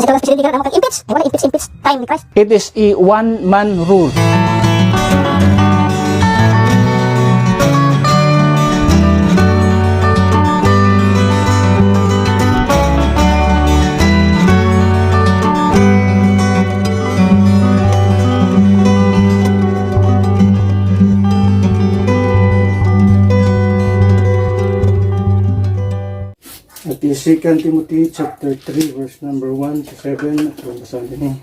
Ito lang presidente ka na mag-impeach. Wala impeach time ni Christ. It is a one-man rule. At in 2 Timothy chapter 3 verse number 1 to 7, ang basahin niyo.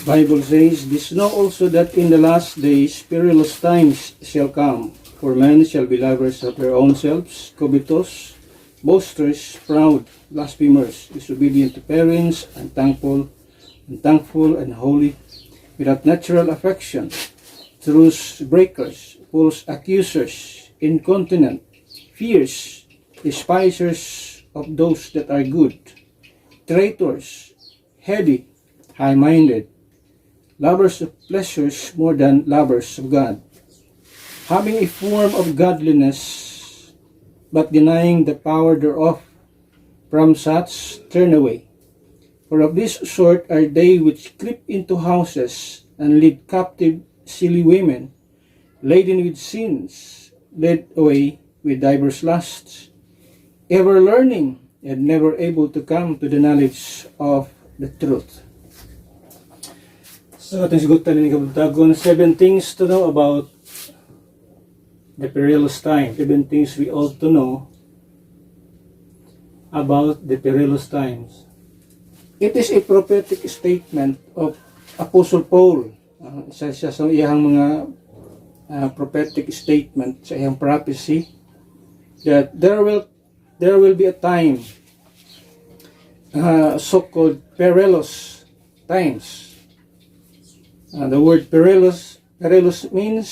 Bible says, "This know also that in the last days perilous times shall come, for men shall be lovers of their own selves, covetous, boasters, proud, blasphemers, disobedient to parents, unthankful, unholy, without natural affection, truce breakers, false accusers, incontinent, fierce, despisers of those that are good, traitors, heady, high-minded, lovers of pleasures more than lovers of God, having a form of godliness, but denying the power thereof. From such turn away. For of this sort are they which creep into houses, and lead captive silly women, laden with sins, led away with divers lusts, ever learning, and never able to come to the knowledge of the truth." So, ating sigutan ni Kabutagon, 7 things to know about the perilous time. 7 things we ought to know about the perilous times. It is a prophetic statement of Apostle Paul. Isa sa iyang mga prophetic statement, sa iyang prophecy, that there will be a time, so-called perilous times. The word perilous means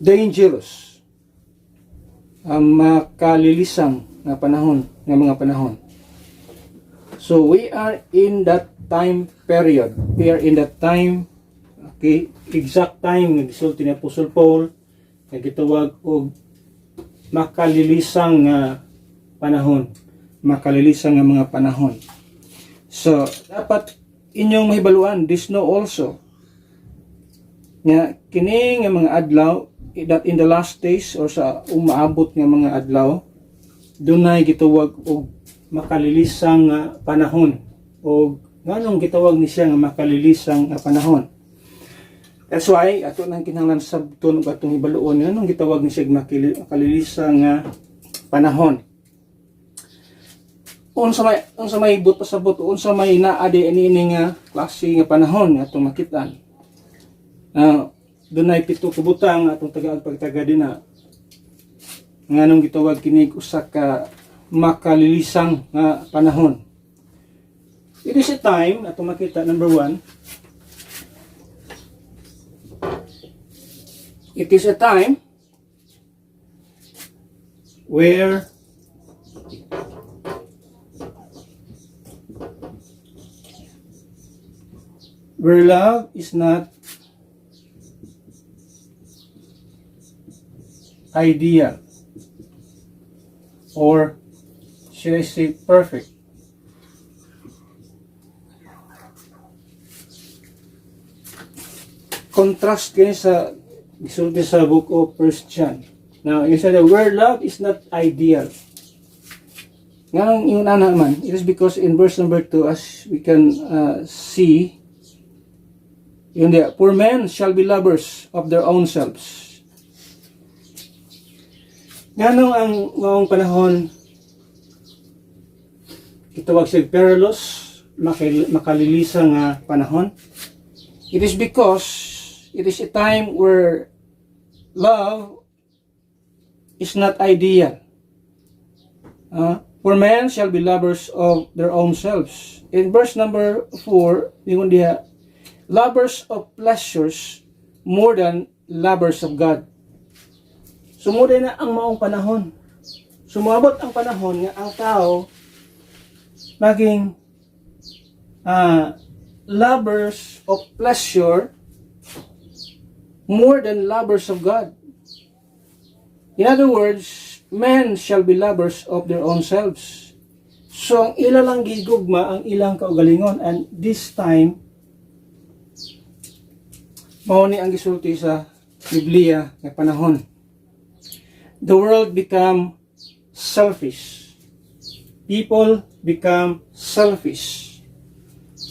dangerous, makalilisang na panahon, ng mga panahon. So we are in that time period. We are in that time, okay, exact time ng gisulti ni Apostle Paul, na gitawag og makalilisang panahon, makalilisang nga mga panahon. So dapat inyong mahibaluan, this know also nga kini nga mga adlaw, that in the last days or sa umaabot nga mga adlaw, dunay gitawag og makalilisang panahon, o nganong gitawag ni siya nga makalilisang panahon. That's why ato nang kinahanglan sabton ug atong hibaluon nganong gitawag ni siya makalilisang panahon. Unsa may but pasabot, unsa may naadi ini nga klase nga panahon nga atong makitaan. Dunay 7 kabutang atong pagtaga dinha. Nganong gitawag kini usa ka makalilisang nga panahon. It is a time atong makita, number 1. It is a time where love is not ideal, or should I say perfect. Contrast kini sa gisulti sa book of 1 John. Now, you said that where love is not ideal. Nganong yung naman, it is because in verse number 2, as we can see, yun there, "For men shall be lovers of their own selves." Nganong ang maong panahon itawag siya perilous, makalilisang panahon? It is because it is a time where love is not ideal. For men shall be lovers of their own selves. In verse number 4, yun diha, lovers of pleasures more than lovers of God. Sumuday na ang maong panahon. Sumabot ang panahon nga ang tao maging lovers of pleasure more than lovers of God. In other words, men shall be lovers of their own selves. So, ang ilang gigugma ang ilang kaugalingon, and this time, mao ni ang gisulti sa Biblia nga panahon. The world become selfish. People become selfish.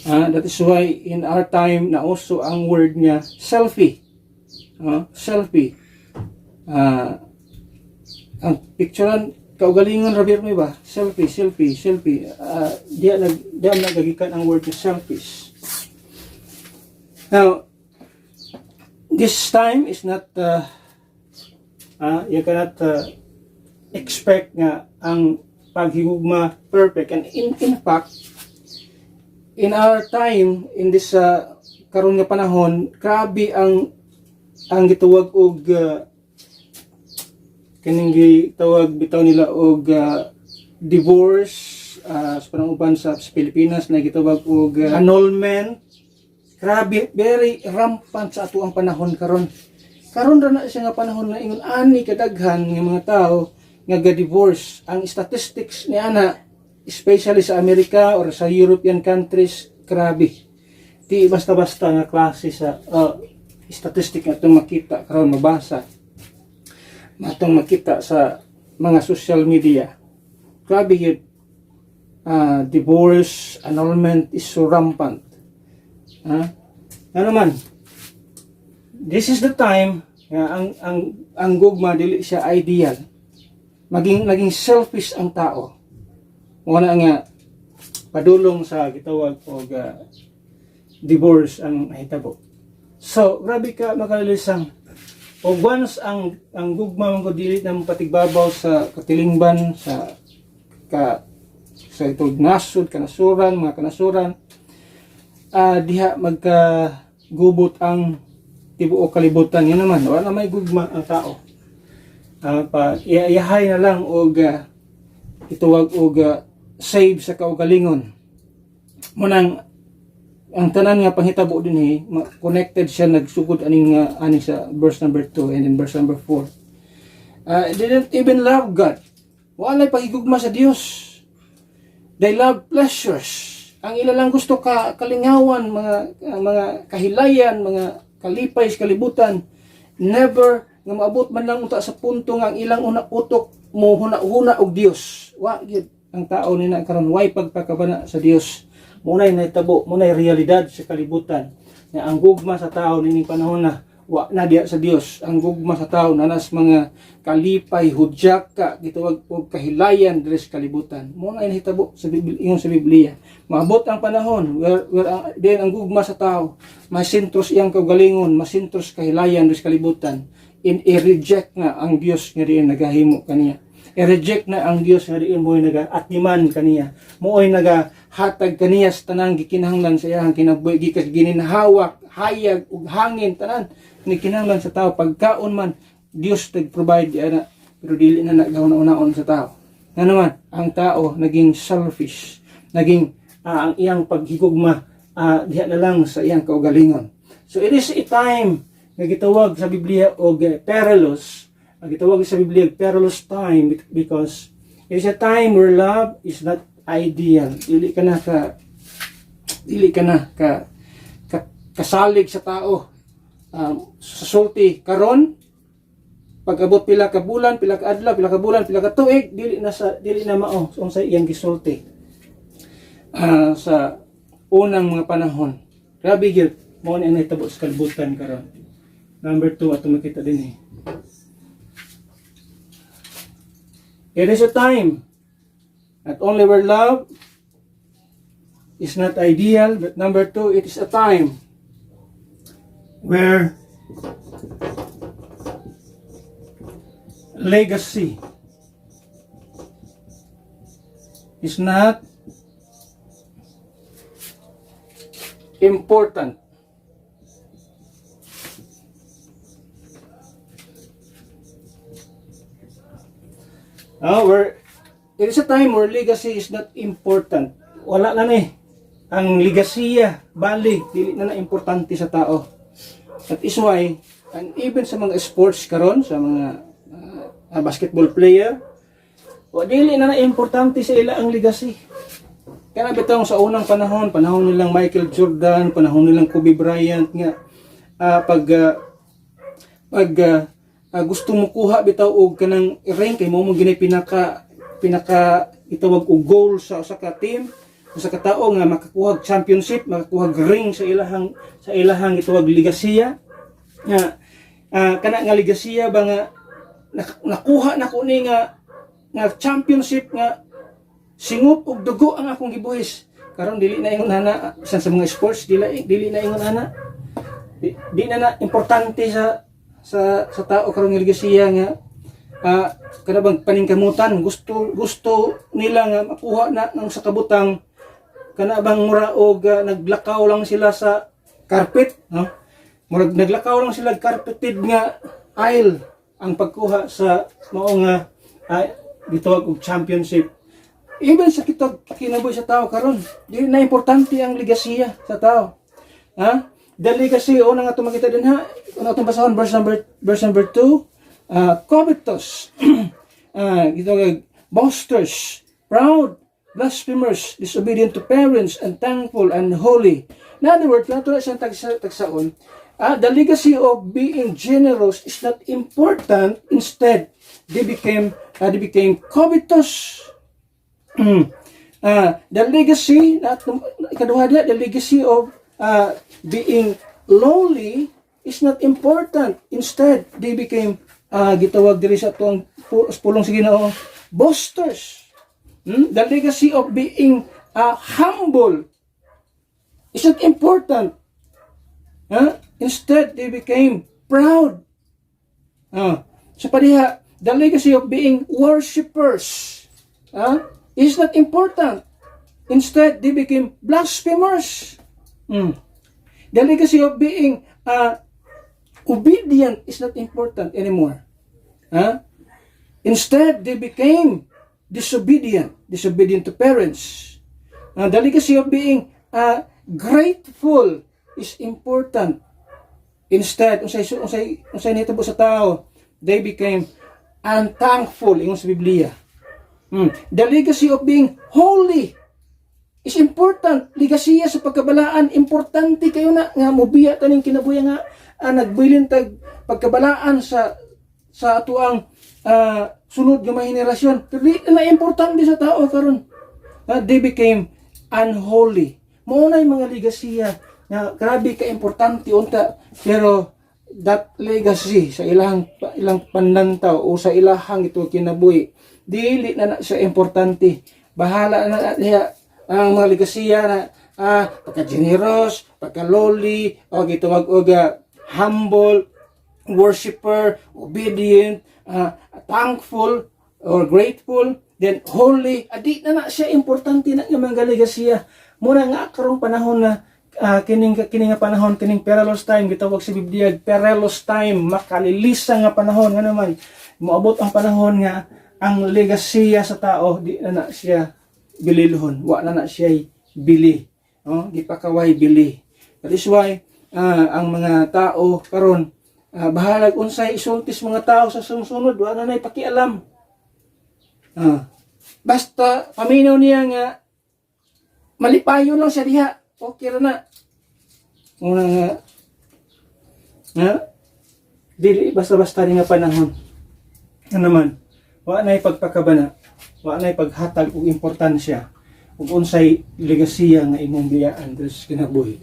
That is why in our time na also ang word niya selfie. Selfie. Ang picturean kaugalingon rabir mo ba? Selfie. Diya nagagikan ang word na selfish. Now, this time is not you cannot expect nga ang paghigugma perfect, and in fact in our time, in this karon nga panahon, grabe ang gitawag og kining gitawag bitaw nila og divorce sa pananguban sa Pilipinas na gitawag og annulment. Grabe, very rampant sa ato ang panahon karon. Karon ra na siya nga panahon na ingon ani kadaghan nga mga tao nga ga-divorce. Ang statistics ni ana, especially sa Amerika or sa European countries, grabe. Di basta-basta nga klase sa statistic nga itong makita karon mabasa. Matong makita sa mga social media. Grabe yun. Divorce, annulment is so rampant. Ano man, this is the time ang gugma dili siya ideal. Naging selfish ang tao. Muna nga padulong sa gitawag og divorce ang hitabo. So, grabe ka makalilisang. O once ang gugma mo dili na patigbabaw sa katilingban sa itong nasod, kanasuran, mga kanasuran, diha magkagubot ang tibuok kalibutan. Yan naman, wala may gugma ang tao. Iayahay na lang og ituwag og save sa kaugalingon. Munang ang tanan nga panghitabo din connected siya, nagsugod ani sa verse number 2 and in verse number 4. Didn't even love God. Walay pagigugma sa Dios. They love pleasures. Ang ilalang gusto kalingawan, mga kahilayan, mga kalipay sa kalibutan. Never nga maabot man lang unta sa punto nga ang ilang utok mo huna og Dios. Wa gid ang tao ni na karon way pagpakabana sa Dios. Munay nahitabo, munay realidad sa kalibutan nga ang gugma sa tao nining panahon na wa na diya sa Dios. Ang gugma sa tao nanas mga kalipay, hudyaka, gitawag og kahilayan diri sa kalibutan. Munay nahitabo sa Biblia, sa Biblia. Maabot ang panahon where ang gugma sa tao masintros iyang kaugalingon, masintros kahilayan diri sa kalibutan. I-reject na ang Dios nga diin nagahimo kaniya. I-reject na ang Dios nga diin mo'y nagaatiman kaniya. Mo'y nagahatag kaniya sa tanang gikinahanglan sa iyang kinabuhi, gikas gininhawak, hayag ug hangin tanan ni kinahanglan sa tao. Pagkaon man Dios nag-provide ana, pero dili na nagahuna-unaon sa tao. Nga naman, ang tao naging selfish, naging ang iyang paghigugma diha na lang sa iyang kaugalingon. So it is a time nga gitawag sa Biblia og perilous. Gitawag sa Biblia perilous time because it is a time where love is not ideal. Dili ka na kasalig sa tao. Sa sulti karon pag-abot pila ka bulan, pila ka adlaw, pila ka bulan, pila ka tuig, dili na mao unsay iyang gisulti. Sa unang mga panahon. Grabe gyud mao ni nahitabo sa kalibutan karon. Number 2 ato makita din It is a time not only where love is not ideal, but number 2, it is a time where legacy is not important. It is a time where legacy is not important. Wala na ang legasiya, bali, dili na importante sa tao. That is why, and even sa mga sports karon, sa mga basketball player, O dili na importante sa ila ang legacy. Kaya bitaw sa unang panahon nilang Michael Jordan, panahon nilang Kobe Bryant nga gusto mo kuha bitaw og kanang rank kay mo ginay pinaka itawag og goal sa usa ka team, usa ka tawo nga makakuha og championship, makakuha og ring sa ilahang itawag ligasiya. Nga kana nga ligasiya ba nga nakuha na ko ni nga championship nga singup og dugo ang akong gibuhis. Karon dili na ingon ana sa mga sports, dili na ingon ana. Di na importante sa tao karon nga ligasiya nga kada bang paningkamutan gusto nila nga makuha na ng sa kabutang kana bang mura og naglakaw lang sila sa carpet, no? Murag naglakaw lang sila carpeted nga aisle ang pagkuha sa mao nga gitawag og championship. Even sa kinabuhi sa tao karon, dili na importante ang legasiya sa tao. Ha? The legacy o na nga makita din ha. Ano atong basahon verse number 2, covetous, gitawag boasters, proud, blasphemers, disobedient to parents, unthankful, and unholy. In other words, nato siyang tagsaon, the legacy of being generous is not important. Instead, they became covetous. The legacy, the legacy of being lowly is not important. Instead, they became gitawag diri sa tuang pulong sige na boasters. The legacy of being humble is not important. Instead, they became proud. Sa padiha, the legacy of being worshippers is not important. Instead, they became blasphemers. The legacy of being obedient is not important anymore. Instead, they became disobedient to parents. The legacy of being grateful is important. Instead, unsay nitabo sa tao, they became unthankful ingon sa Biblia. The legacy of being holy is important. Legasiya sa pagkabalaan, importante kayo na nga mobiya taning kinabuhi nga nagbilin tag pagkabalaan sa atuang sunod nga mga henerasyon. Pero di na importante sa tao karon. They became unholy. Mao na yung mga legasiya nga grabe ka importante unta, pero that legacy sa ilang panantaw o sa ilahang ito kinabuhi, dili na siya importante. Bahala na niya ang mga legasiya na pagka-generous, pagka-lowly, o gitawag og humble, worshipper, obedient, thankful, or grateful, then holy. Adi na siya importante na yung mga legasiya. Muna nga karong panahon na kining panahon, kining perilous time, gitawag sa Biblia, perilous time, makalilisa nga panahon nga naman. Moabot ang panahon nga ang legasiya sa tao di na siya bililhon, wa na siya bili, gipakaway bili. That is why ang mga tao karon bahalag unsay isultis mga tao sa sumusunod, wa na pakialam. Basta paminaw niya nga malipayon lang siya diha, okay ra na. Una nga dili basta-basta nga panahon. Ano naman, wa na pagpakabana, wa na paghatag og importansya ug unsay legasiya nga imong biyaan diri sa kinabuhi,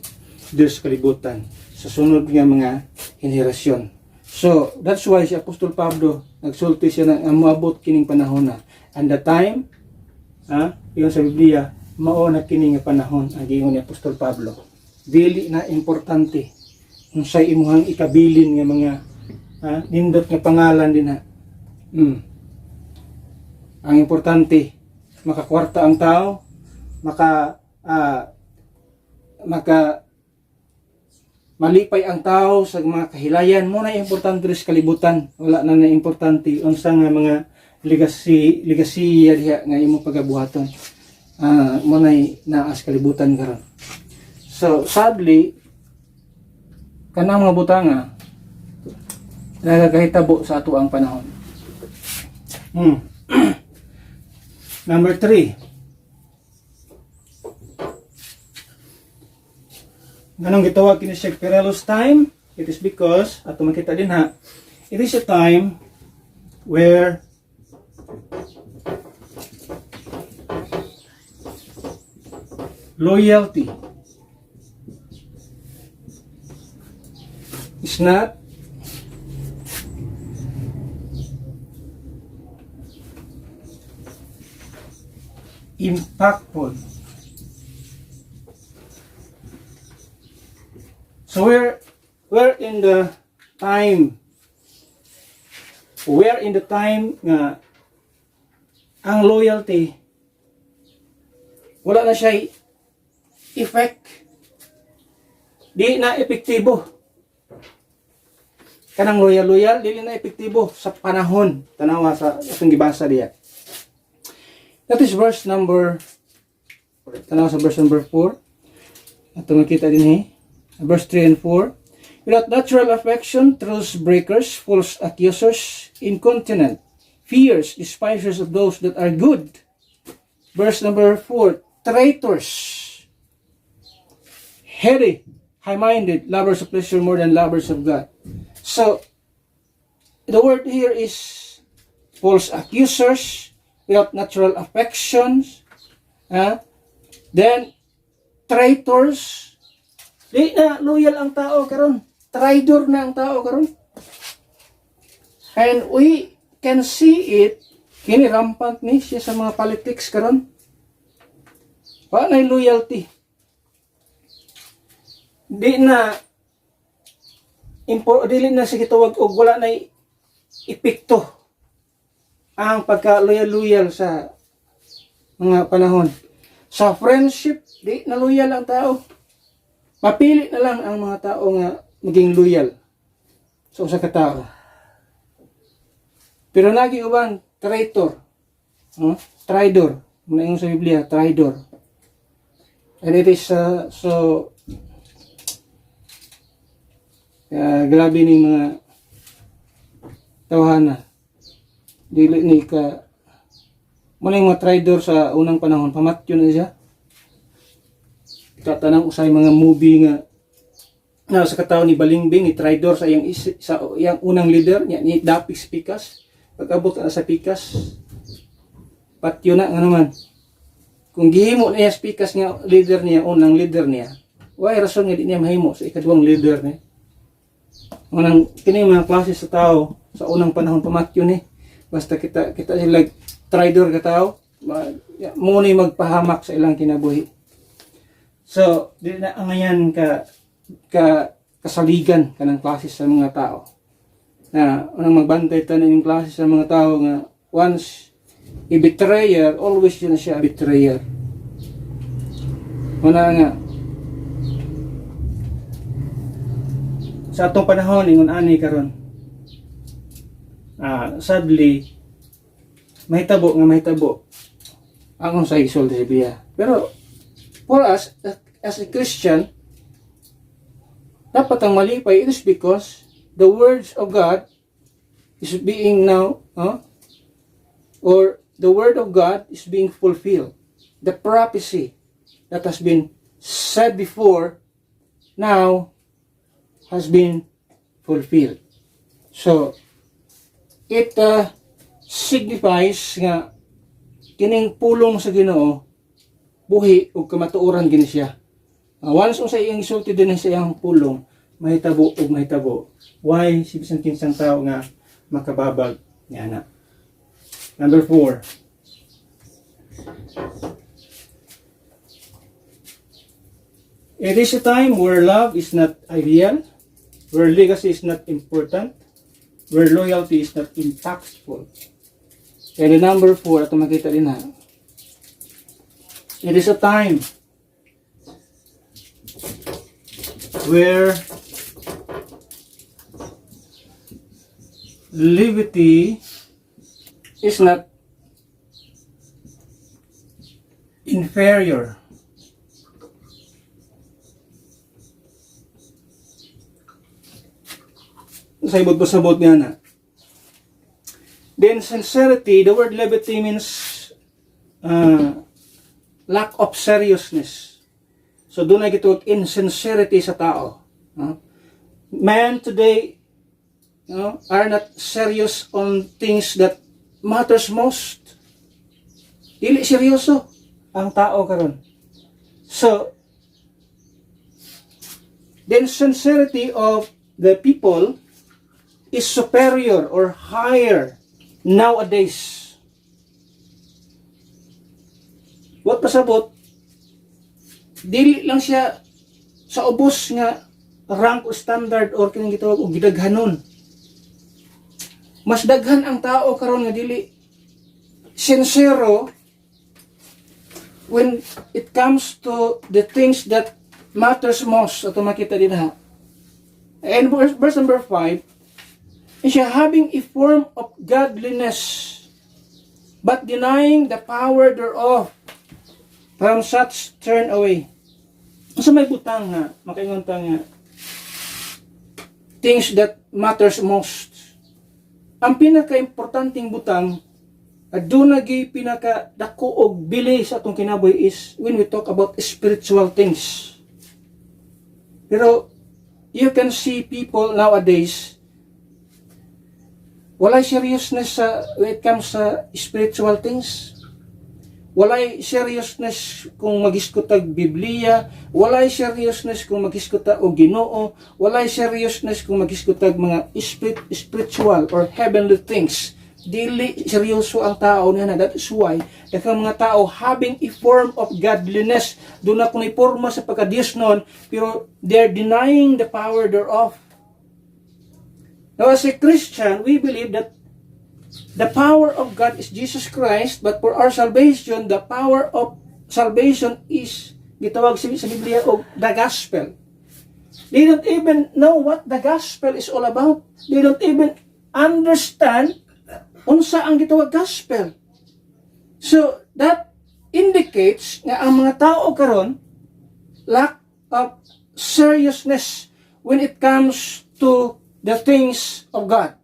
diri sa kalibutan, sa sunod nga mga henerasyon. So, that's why si Apostol Pablo nagsulti siya na moabot kining panahon na. And the time, yung sa Biblia, mao na kining panahon ang giingon ni Apostol Pablo. Dili na importante unsay imong ikabilin nga mga nindot nga pangalan din ha. Ang importante, makakwarta ang tao, malipay ang tao sa mga kahilayan. Mo na importante rin sa kalibutan. Wala na importante unsa nga mga legasiya diha nga imong pagabuhaton. Mo na naas kalibutan karon. So sadly, kanang mga butanga nagakahitabo sa ato ang panahon. Number 3. Anong gitawag kini siya perilous time? It is because, ato makita din ha, it is a time where loyalty is not impactful. So we're in the time nga ang loyalty wala na siya effect, di na epektibo. Kanang loyal dili na epektibo sa panahon tanawa sa atong gibasa diya. That is verse number, tanawa sa verse number 4. Ato makita din verse 3 and 4. Without natural affection, truce breakers, false accusers, incontinent, fears, despisers of those that are good. Verse number 4. Traitors, heady, high-minded, lovers of pleasure more than lovers of God. So, the word here is false accusers, without natural affections, then traitors. Di na loyal ang tao karon, traitor na ang tao karon. And we can see it, kini rampant ni siya sa mga politics karon. Wala na loyalty. Dili na sa gitawag og wala na epekto ang pagka-loyal sa mga panahon. Sa friendship, di na loyal ang tao. Mapili na lang ang mga tao nga maging loyal sa usa ka tao. Pero nagi uban traitor. Traidor. Muna sa Biblia, traidor. And it is grabe ning mga tawhana. Dili ni ka muna yung mga traidor sa unang panahon, pamatyo na siya. Katanang usay mga movie nga sa katao ni Balingbing, ni traidor sa iyang unang leader niya, ni Dapix Pikas. Pag-abot na sa Pikas, patyo na nga naman. Kung gihimo niya sa Pikas nga leader niya, unang leader niya, why rason nga di niya mahimo sa ikaduhang leader niya. Unang kini mga klase sa tao sa unang panahon pamatyo ni. Basta kita sila traidor ka tao, muna magpahamak sa ilang kinabuhi. So, di na ang ngayon kasaligan ka ng klase sa mga tao. Na unang magbantay ta ng klase sa mga tao nga once a betrayer, always yun na siya a betrayer. Una nga, sa atong panahon, ingon ani karon. Sadly, mahitabo ang sa isol sa Biblia. Pero for us as a Christian, dapat ang malipay, it is because the words of God is being now or the word of God is being fulfilled. The prophecy that has been said before now has been fulfilled. So it signifies nga kining pulong sa Ginoo buhi ug kamatuoran gini siya. Once sa iyang isulti din sa iyang pulong, mahitabo ug mahitabo. Why si bisan kinsang tao nga makababag niya na. Number 4. It is a time where love is not ideal, where legacy is not important, where loyalty is not impactful. And the number 4, ito makita din ha. It is a time where liberty is not inferior. Sa ibot pasabot niya na. Then sincerity, the word liberty means lack of seriousness. So doon ay gitawag insincerity sa tao. Men today are not serious on things that matters most. Dili seryoso ang tao karon. So the insincerity of the people is superior or higher nowadays. What pasabot, dili lang siya sa ubos nga rank o standard or kining gitawag og gidaghanon. Mas daghan ang tao karon nga dili sincero when it comes to the things that matters most. Ato makita din ha. And verse number 5, is siya having a form of godliness, but denying the power thereof. From such turn away. So may butang nga, makaingon ta nga, things that matters most. Ang pinaka-importanting butang, doon naging pinaka-dako og bili sa atong kinabuhi is when we talk about spiritual things. Pero, you can see people nowadays, walay seriousness when it comes sa spiritual things. Walay seriousness kung magiskutag Biblia, walay seriousness kung magiskutag og Ginoo, walay seriousness kung magiskutag mga spiritual or heavenly things. Dili seryoso ang tao na. That is why daghang mga tao having a form of godliness, doon na kung iporma sa pagka-Diyos nun, pero they're denying the power thereof. Now as a Christian, we believe that the power of God is Jesus Christ, but for our salvation, the power of salvation is gitawag sa Biblia o the gospel. They don't even know what the gospel is all about. They don't even understand unsa ang gitawag gospel. So that indicates nga ang mga tao karon lack of seriousness when it comes to the things of God.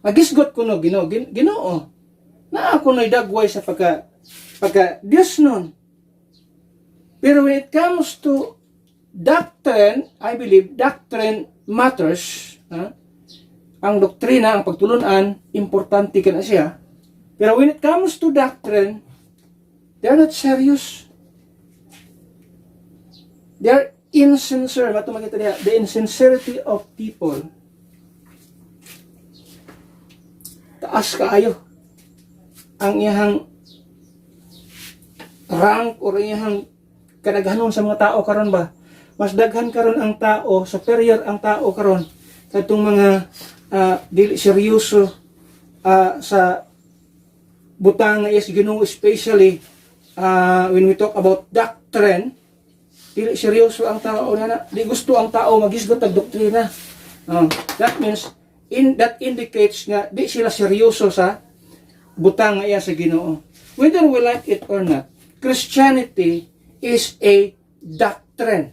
Magisgot ko no, Ginoo. Na ako no'y dagway sa pagka Diyos nun. Pero when it comes to doctrine, I believe doctrine matters. Ang doktrina, ang pagtulunan, importante ka na siya. Pero when it comes to doctrine, they're not serious. They're insincere. Mato makita niya, the insincerity of people. Taas kaayo ang iyang rank or iyang kadaghanon sa mga tao karon ba. Mas daghan karon ang tao, superior ang tao karon katong mga dili seryoso sa butang nga is Ginoo, especially when we talk about doctrine. Dili seryoso ang tao na di gusto ang tao magisgot og doktrina. That means that indicates nga di sila seryoso sa butang nga iya sa Ginoo. Whether we like it or not, Christianity is a doctrine.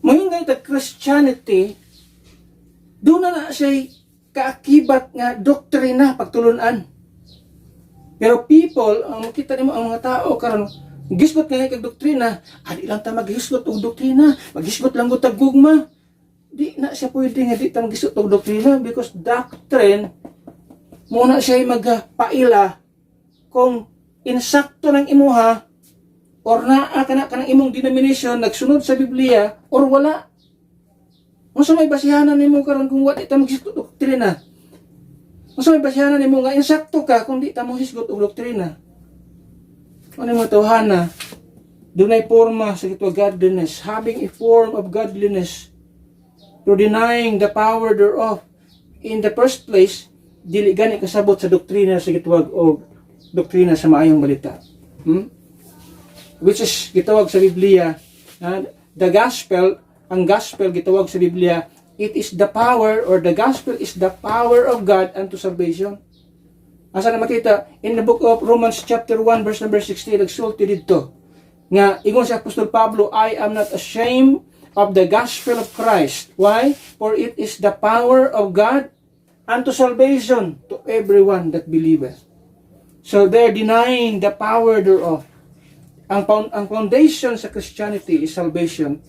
Mahingay ta Christianity, doon na siya kaakibat nga doktrina, pagtulunan. Pero people, ang makita nimo ang mga tao karon, gisgot nga kag doktrina, di lang ta maghisgot og doktrina, maghisgot lang gud tag gugma. Di na siya pwede nga di ta maghisgot og doktrina because doctrine muna siya magpaila kung insakto ng imuha or naa ka na kanang imong denomination nagsunod sa Biblia or wala. Unsa may basihanan nimo karon kung wa di ta maghisgot og doktrina? Unsa may basihanan nimo nga insakto ka kung di ta maghisgot og doktrina? Ano mo tawhana? Dunay porma sa gitwa godliness, having a form of godliness, to denying the power thereof. In the first place, dili gani kasabot sa doktrina sa gitawag og doktrina sa maayong balita. Which is gitawag sa Biblia, the gospel, ang gospel gitawag sa Biblia, it is the power, or the gospel is the power of God unto salvation. Asa na makita in the book of Romans chapter 1 verse number 16, nagsulti dito nga ingon si Apostol Pablo, I am not ashamed of the gospel of Christ. Why? For it is the power of God unto salvation to everyone that believeth. So they're denying the power thereof. Ang foundation sa Christianity is salvation,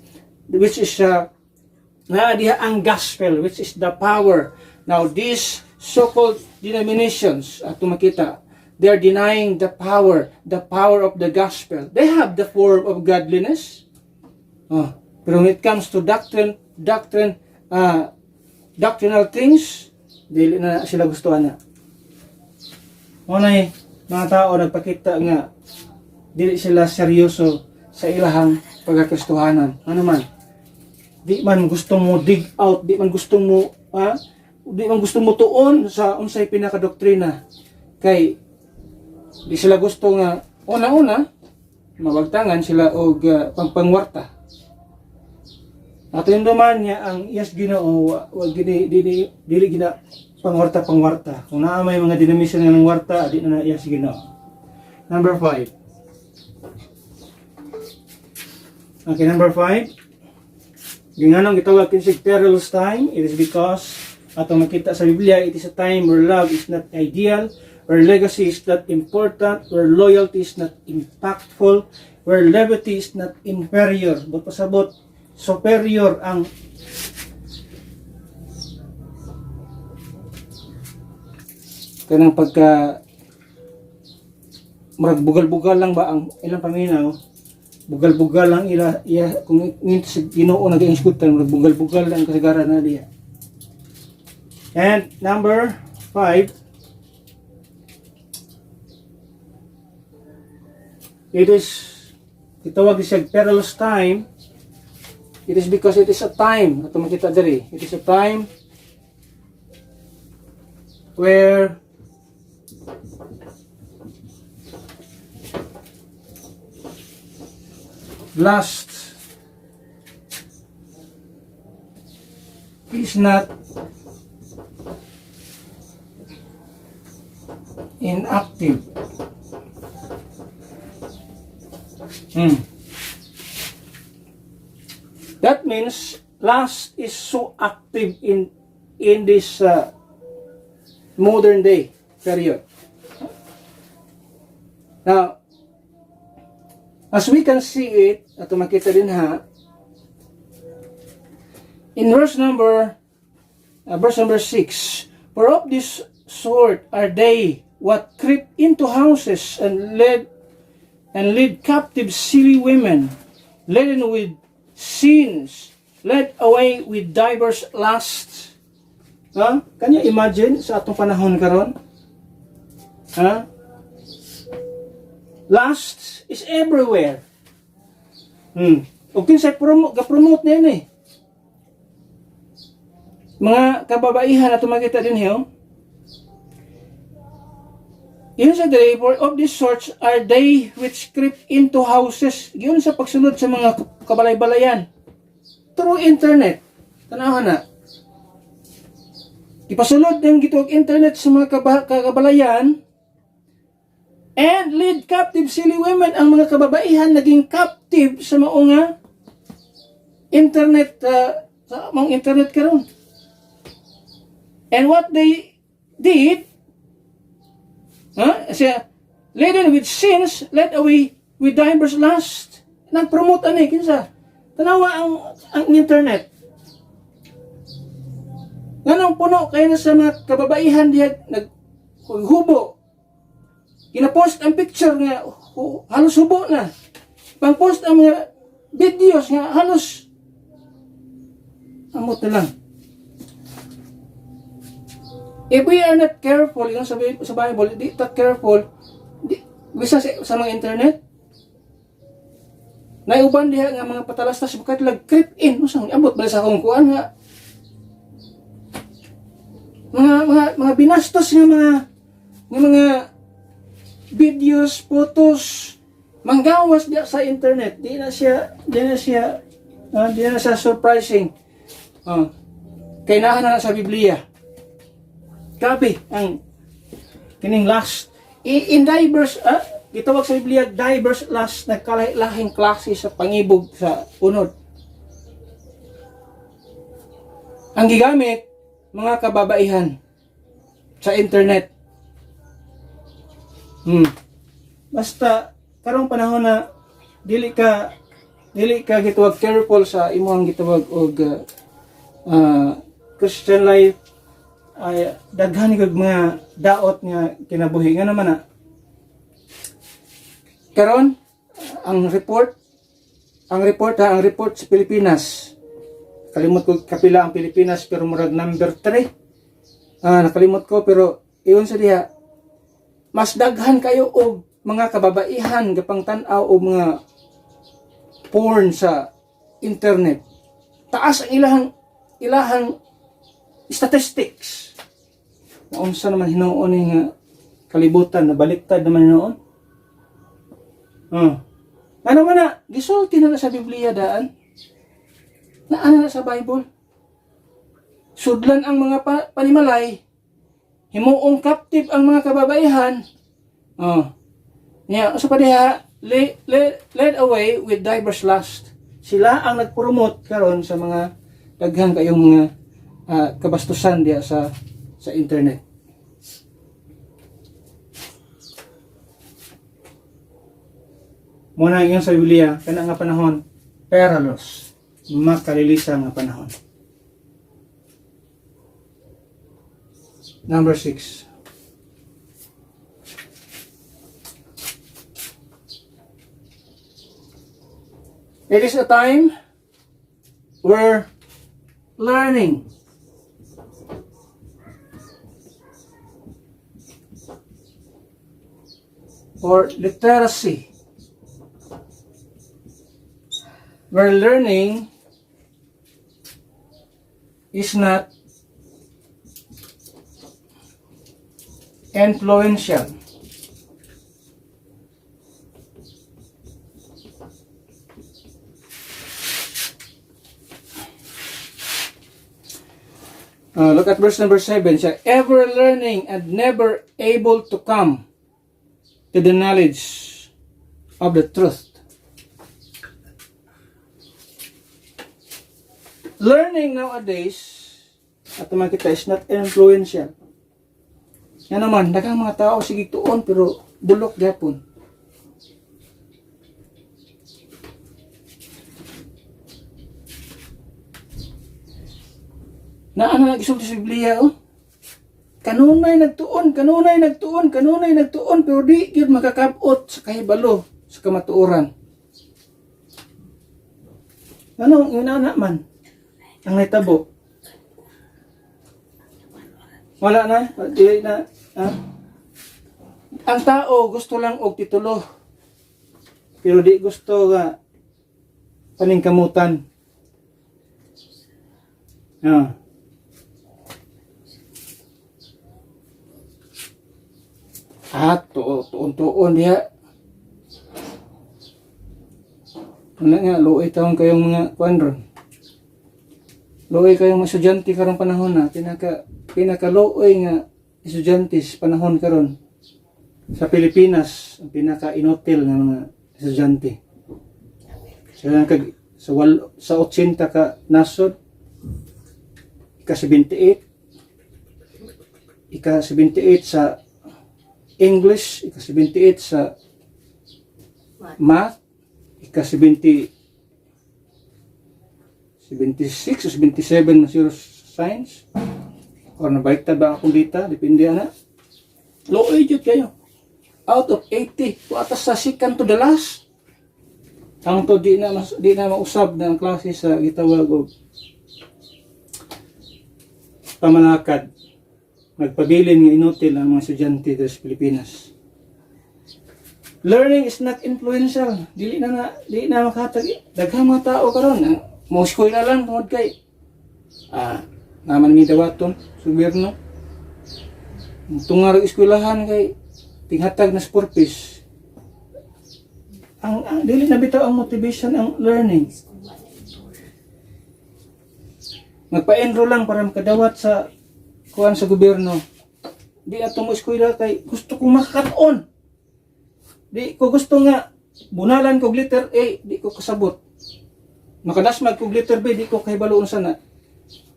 which is ang gospel, which is the power. Now these so-called denominations, makita, they are denying the power of the gospel. They have the form of godliness. Pero when it comes to doctrinal things, dili na sila gustuhan na. Muna'y mga tao nagpakita nga dili sila seryoso sa ilahang pagkakristohanan. Ano man? Di man gusto mo dig out, di man gusto mo tuon sa unsay pinakadoktrina. Kay di sila gusto nga una-una mabagtangan sila og pangpangwarta. Ato yung duman niya ang yes Ginoo wag dili gina pangwarta. Kung naa may mga denomination nga ng warta, di na yes Ginoo. Number 5. Okay, number 5. Ginganong gitawag kinsig perilous time. It is because atong makita sa Biblia, it is a time where love is not ideal, where legacy is not important, where loyalty is not impactful, where levity is not inferior. But pasabot, superior ang kanang pagka marag bugal-bugal lang ba ang ilang paminaw, bugal-bugal lang iya kung ngito sa Ginoo nag-iiskutan, marag bugal-bugal lang kasagaran na diya. And number 5, it is itawag siya perilous time. It is because it is a time, ato makita diri, it is a time where lust is not inactive. That means lust is so active in this modern day period. Now, as we can see it, ato makita din ha, in verse number 6, for of this sort are they what creep into houses and lead captive silly women, laden with sins, led away with diverse lusts. Can you imagine sa atong panahon karon? Lust is everywhere. O kinsay ga-promote na yun eh. Mga kababaihan na makita din hiyo. Yun sa day, for of these sorts are they which creep into houses. Yun sa pagsunod sa mga kabalay-balayan. Through internet. Tanawan na. Ipasulod ng gitog internet sa mga kabalayan. And lead captive silly women. Ang mga kababaihan naging captive sa maunga internet, sa mga internet karon. And what they did, laden with sins, led away with diverse lust. Nag-promote ani kinsa. Tanawa ang internet. Nganong puno kay na sa mga kababaihan diha naghubo. Kina-post ang picture nga halos hubo na. Pang-post ang mga videos nga halos amot na lang. If we are not careful, yung sa Bible, di ta careful, bisa sa mga internet, naiuban diha nga mga patalastas, bukat lang creep in, usang abot ba sa akong kuan nga, mga binastos nga mga videos, photos, manggawas diha sa internet, di na siya surprising. Kay naa na sa Biblia. Grabe ang kining lust in diverse gitawag sa Biblia diverse lust na kalahing klase sa pangibog sa unod. Ang gigamit mga kababaihan sa internet. Basta karong panahon na dili ka gitawag careful sa imong gitawag og Christian life, ay daghan kag mga daot nga kinabuhi nga naman na karon ang report sa Pilipinas, kalimot ko kapila ang Pilipinas pero murag number 3, nakalimot ko pero iyon sa diha mas daghan kayo og mga kababaihan gapang tan-aw og mga porn sa internet. Taas ang ilahang statistics. Naunsa naman hinuon nga kalibutan na baliktad naman noon. Ano man na gisulti na sa Biblia daan. Na sa Bible. Sudlan ang mga panimalay. Himuong captive ang mga kababaihan. So pa diha, led away with diverse lust. Sila ang nag-promote karon sa mga daghang kayong mga kabastusan diha sa internet. Muna yung sa Biblia, kana nga panahon, perilous, makalilisa nga panahon. Number 6. It is a time where learning or literacy, where learning is not influential. Look at verse number 7. Siya, ever learning and never able to come to the knowledge of the truth. Learning nowadays, at naman kita, is not influential. Yan naman, daghang mga tao sige tuon pero bulok gyapon. Ano nag-isulti sa Biblia, kanunay nagtuon, pero di yun makakabot sa kahibalo, sa kamatuoran. Ano, yun na man, ang naitabo. Wala na, di na, Ang tao gusto lang og titulo, pero di gusto nga paningkamutan. Tuon diha. Ano nga, luoy taong kayong mga kuandron. Luoy kayong mga estudyante karong panahon na. Pinaka-luoy nga estudyante sa panahon karon sa Pilipinas, ang pinaka-inutil ng mga estudyante. Sa 80 ka nasod, ika-78, sa English, ika-78 sa math, ika-76 o 77 na zero science, o nabaliktad ba akong dita, depende na. Luoy jud kayo. Out of 80, atas sa second to the last. Ang to di na mausab na ang klase sa gitawag og pamanakad. Magpabilin nga inutil ang mga estudyante sa Pilipinas. Learning is not influential. Dili na makatag. Daghang mga tao karon, mo eskwela lang tungod kay naman mi dawaton sa gobyerno. Tungar eskwelahan kay tinghatag na purpose. Ang dili na bitaw ang motivation ang learning. Magpa-enroll lang para makadawat sa kuan sa gobyerno. Di ato mo eskwela kay gusto kong makakaton. Di ko gusto nga bunalan ko letter A, di ko kasabot. Makadasmag ko letter B, di ko kahibaloon sana.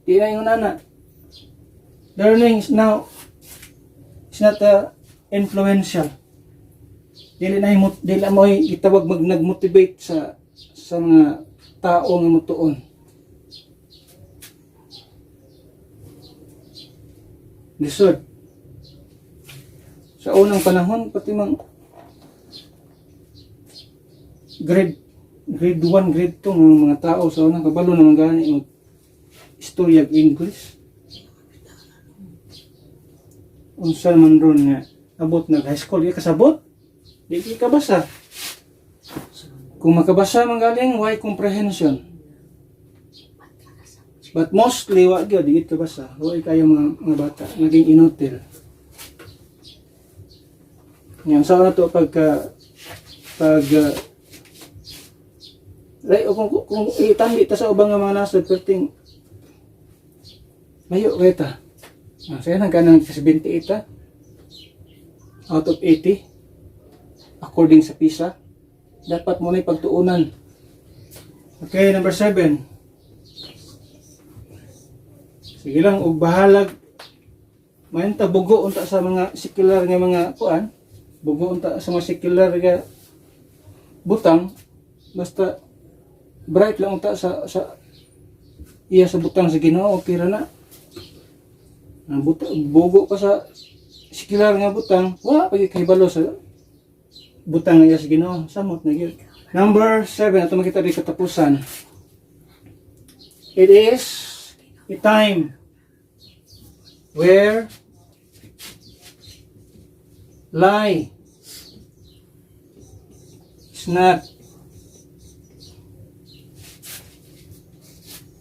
Di na yung nana. Learning is now, it's not influential. dili mo itawag nag-motivate sa mga tao nga mutuon. Lisod. Sa unang panahon, pati mang grade 1, grade 2 ng mga tao sa unang kabalo naman gani mag istorya English. Unsa man ron nga abot nag high school kasabot, di ka basa. Kung makabasa man galing, why comprehension? But mostly, wag yun, di ka basa. Huwag kayo mga bata, naging inutil. Yan, sa na to kung itandi ta sa ubang nga mga nasod, perting layo kayo ta. Saya nang kanang 78 ta out of 80 according sa PISA. Dapat mo na pagtuunan. Okay, number 7. Sige lang, og bahalag maynta bugo unta sa mga secular nga mga kuan, bugo unta sa mga secular nga butang, basta bright lang unta sa iya sa butang sa Ginoo, okay ra na. Ang bugo pa sa secular nga butang, wala pa kahibalo sa butang nga iya sa Ginoo, samot na gyud. Number 7, ato makita di katapusan. It is a time where lie is not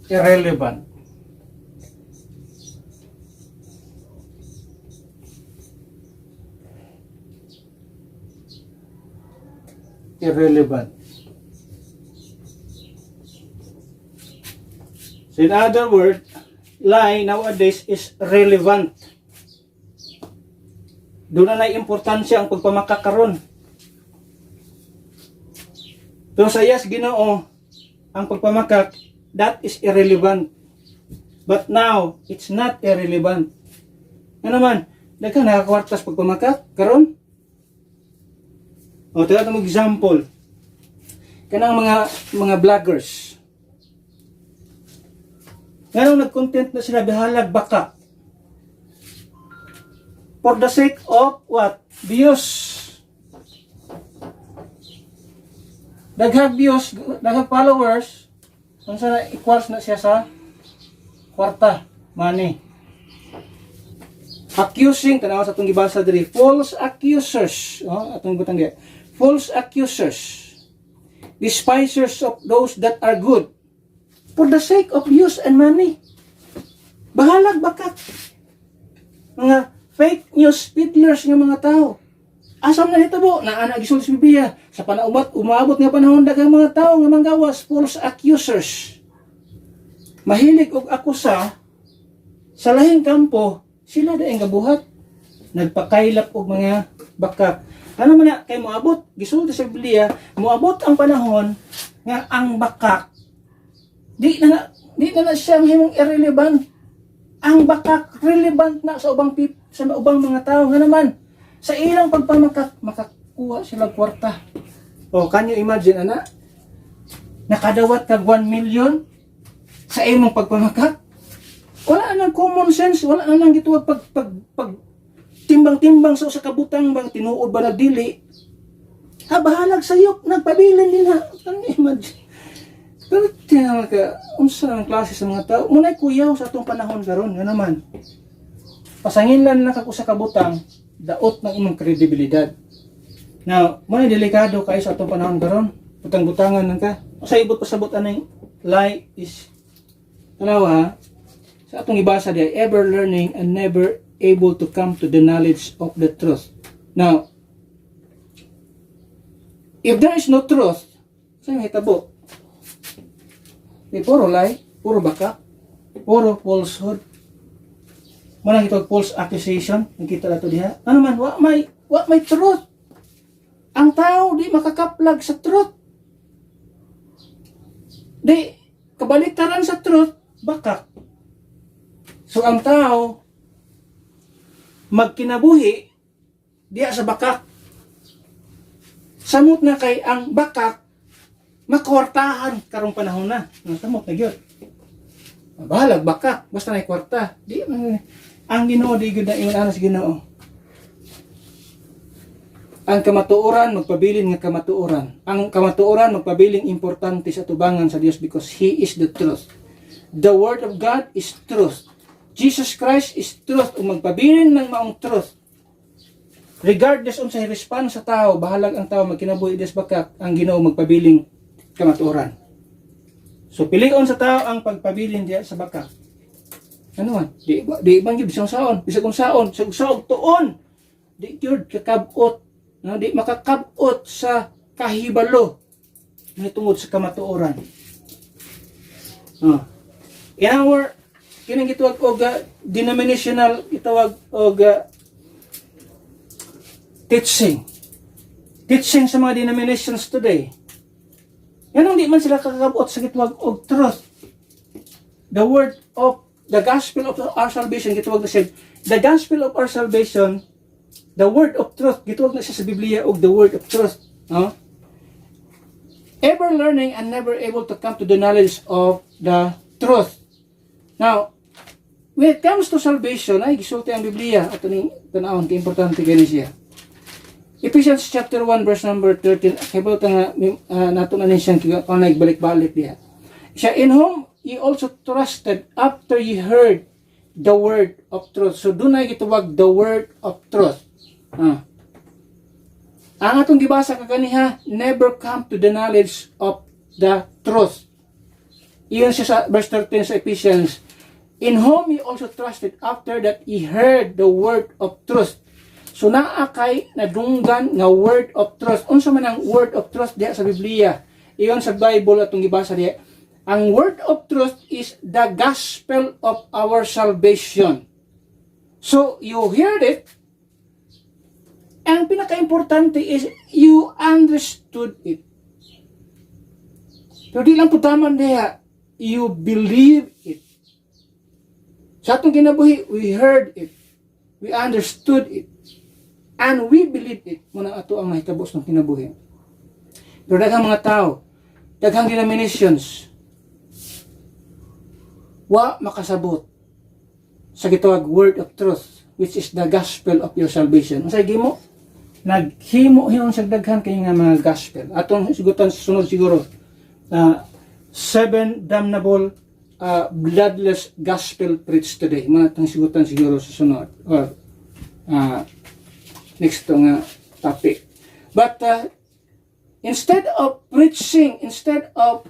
irrelevant. Irrelevant. So in other words, lie nowadays is relevant. Doon na importansya ang pagpamakakaron. So sa yes, Ginoo, ang pagpamakak, that is irrelevant. But now, it's not irrelevant. Ano naman, nagka nakakwartas pagpamakak, karon? O, tayo itong example. Kanang mga vloggers. Ngayon nag-content na sila bihalag baka. For the sake of what? Views. Daghag views, daghag followers. Kung sana equals na siya sa kwarta, money. Accusing, tanawa sa itong gibasa diri, false accusers. Atong butang di. False accusers. Despisers of those that are good. For the sake of views and money. Bahalag bakak. Mga fake news peddlers ng mga tao. Asam na nito po, naana gisul sa Biblia. Sa umabot nga panahon daghang mga tao nga manggawas, false accusers. Mahilig og akusa sa lahing kampo, sila daing gabuhat. Nagpakailap og mga bakak. Ano man na kay moabot, gisulti sa Biblia, moabot ang panahon nga ang bakak di na siya mahimong irrelevant. Ang bakak relevant na sa ubang mga tao nga naman sa ilang makakuha sila kwarta. O can you imagine ana? Nakadawat kag 1 million sa imong pagpamakak? Wala nang common sense, wala nang gituwag pag timbang-timbang sa kabutang bang tinuod ba nagdili. Bahalag sayop, nagpabilin din ha. Can you imagine? Pero tinawag ka, unsa ang klase sa mga tao? Muna'y kuyaw sa atong panahon karon nga naman. Pasangin lang na sa kabutang, daot ng imong kredibilidad. Now, muna'y delikado kayo sa atong panahon karon. Butang-butangan lang ka. O sa ibot pasabot anong lie is, tanawa, sa atong ibasa diya, ever learning and never able to come to the knowledge of the truth. Now, if there is no truth, saan hitabo? Puro lie, puro baka, puro falsehood. Muna ito false accusation, nakita na ito diha. Ano man, wa may truth. Ang tao di makakaplag sa truth. Di, kabaliktaran sa truth, baka. So ang tao, magkinabuhi, diya sa bakak. Samot na kay ang bakak makwartahan karong panahon na. Samot na gyud. Bahalag bakak basta na kwarta. Di ang Ginoo di gyud na ingon sa Ginoo. Ang kamatuoran magpabilin nga kamatuoran. Ang kamatuoran magpabiling importante sa tubangan sa Dios because He is the truth. The Word of God is truth. Jesus Christ is truth. Ug magpabilin ng maong truth. Regardless unsa response sa tao, bahalag ang tao magkinabuhi des bakak, ang Ginoo magpabiling kamatuoran. So pilion sa tao ang pagpabilin diya sa bakak. Ano man? Di man gyud bisag saon, bisag saon, sa tuon. Di gyud kakabot. No, di makakabot sa kahibalo na tungod sa kamatuoran. In our kining gitawag og denominational gitawag og teaching sa mga denominations today. Yan di man sila kakabot sa gitawag og truth. The word of the gospel of our salvation gitawag na siya the gospel of our salvation. The word of truth, gitawag na siya sa Biblia og the word of truth. No? Ever learning and never able to come to the knowledge of the truth. Now, when it comes to salvation, ay gisulti ang Biblia at ning tanawon kay importante gani siya. Ephesians chapter 1 verse number 13, kaybo ta nga nato na siyang nagbalik-balik diha. Siya, in whom ye also trusted after ye heard the word of truth. So dunay gitawag the word of truth. Ang atong gibasa kaniha, never come to the knowledge of the truth. Iyon siya sa verse 13 sa Ephesians. In whom ye also trusted after that ye heard the word of truth. So naa kay nadunggan nga word of truth. Unsa man ang word of truth diha sa Biblia? Iyon sa Bible atong gibasa diha. Ang word of truth is the gospel of our salvation. So you heard it. Ang pinaka-importante is you understood it. Pero di lang po tama diha, you believe it. Sa atong kinabuhi, we heard it, we understood it, and we believe it. Muna ato ang mahitabo ng kinabuhi. Pero daghang mga tao, daghang denominations, wa makasabot sa gitawag word of truth, which is the gospel of your salvation. Unsay gimo? Naghimo hinon sa daghan kay nga mga gospel. Atong sigutan sa sunod siguro, 7 damnable bloodless gospel preached today. Mga atong sigutan siguro sa sunod or next nga topic. But instead of preaching, instead of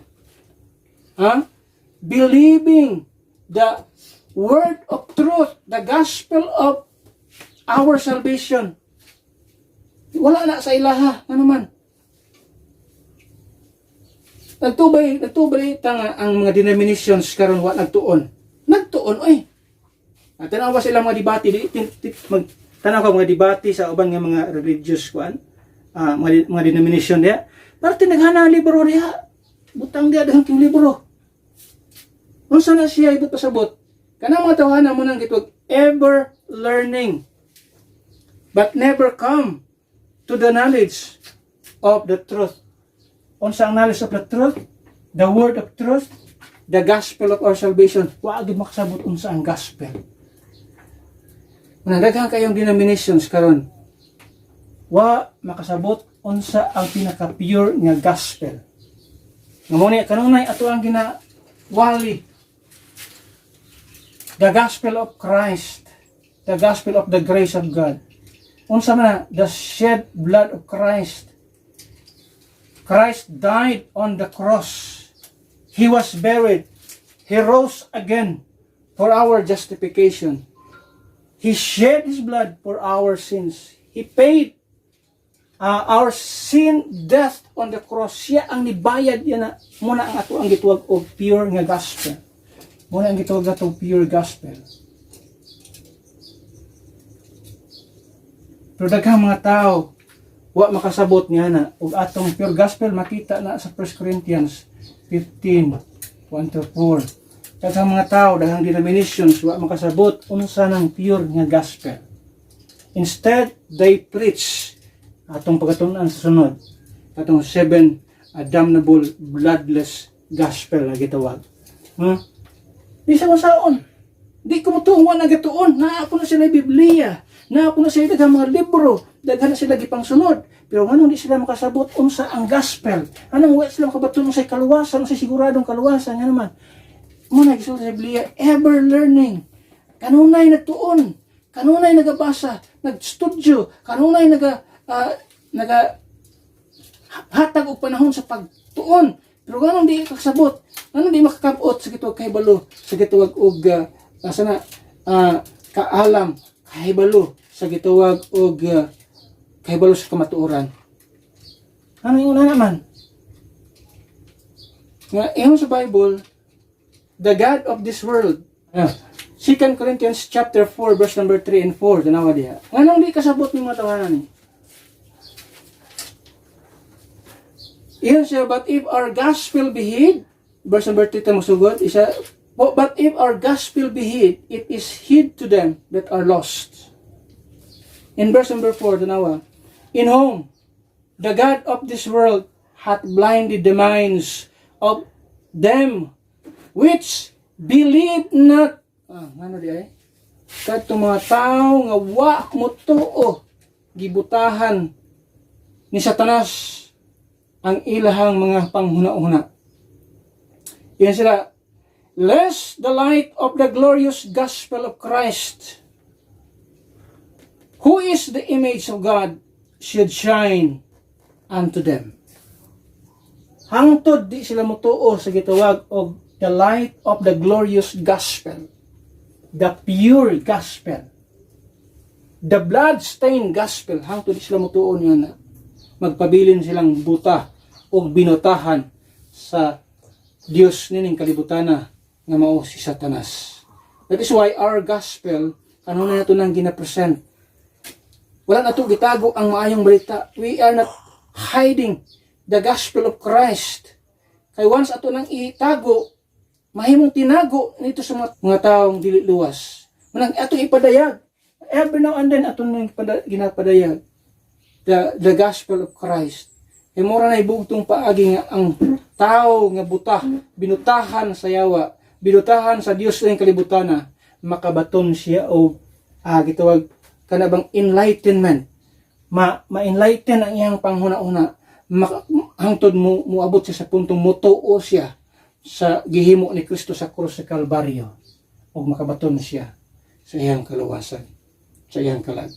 believing the word of truth, the gospel of our salvation, wala na sa ilaha, ano man. Nagtubay tanga ang mga denominations karon wa nagtuon. Nagtuon oy. Tanaw ba sila mga debate tanaw ka mga debate sa uban nga mga religious kuan, mga denomination diha. Parte naghana libro diha. Butang diha daghang king libro. Unsa na siya ibut pasabot? Kanang mga tawhana mo nang gitwag ever learning but never come to the knowledge of the truth. Unsa ang knowledge of the truth? The word of truth, the gospel of our salvation. Wa gyud makasabot unsa ang gospel. Daghang kayong denominations karon. Wa makasabot unsa ang pinaka-pure nga gospel. Ngamuni kanunay ato ang ginawali. The gospel of Christ, the gospel of the grace of God. Unsa man the shed blood of Christ. Christ died on the cross. He was buried. He rose again for our justification. He shed His blood for our sins. He paid our sin death on the cross. Siya ang nibayad yan na muna ang ato ang gituwag og pure nga gospel. Muna ang gituwag ato pure gospel. Pero daghang mga tao wa makasabot niya na ug atong pure gospel makita na sa 1 Corinthians 15:1-4. Daghang mga tao, daghang denominations wa makasabot unsa nang pure nga gospel. Instead, they preach atong pagatunan sa sunod. katong 7 damnable bloodless gospel nga gitawag. Di sa masaon. Di ko mutuon na gatuon. Naapo na sila Biblia. Naapo na sila daghang mga libro. Daghan na sila gipang sunod. Pero anong di sila makasabot unsa ang gospel? Anong wa sila makabaton sa kaluwasan, sa siguradong kaluwasan nga naman. Muna gisulat sa Biblia, ever learning. Kanunay nagtuon. Kanunay nagabasa, nagstudyo, kanunay hatag og panahon sa pagtuon. Pero ganun di kasabot, ganun di makakabot sa gituwag kahibalo, sa gituwag og kaalam, kahibalo, sa gituwag og kahibalo sa kamatuoran. Ano yung una naman? Nga, iyon sa Bible, the God of this world, 2 Corinthians chapter 4 verse number 3 and 4, tanawa diha. Nganong di kasabot ni mga tawanan ni? Iyon siya, but if our gospel be hid, verse number 3 ta masugod, isa, but if our gospel be hid, it is hid to them that are lost. In verse number 4, tanawa, in whom the God of this world hath blinded the minds of them which believe not. Ngano di ay? Kadtong mga tao nga wa mo tuo gibutahan ni Satanas ang ilahang mga panghuna-una. Yan sila, lest the light of the glorious gospel of Christ, who is the image of God, should shine unto them. Hangtod di sila mutuo sa gitawag og the light of the glorious gospel, the pure gospel, the blood-stained gospel. Hangtod di sila mutuo niya na magpabilin silang buta o binutahan sa Dios nining kalibutana nga mao si Satanas. That is why our gospel, ano na nato nang gina-present. Wala na ito gitago ang maayong balita. We are not hiding the gospel of Christ. Kay once ato nang itago, mahimong tinago nito sa mga taong dili luwas. Manang atong ipadayag. Every now and then atong nang ginapadayag the gospel of Christ. E mura na ibugtong paagi nga ang tao nga buta, binutahan sa yawa, binutahan sa Dios ng kalibutana, makabaton siya o gitawag kanabang enlightenment. Ma-enlighten ang iyang panghuna-una. Hangtod mo muabot siya sa puntong mutuo siya sa gihimo ni Kristo sa krus sa Kalbaryo o makabaton siya sa iyang kaluwasan, sa iyang kalag.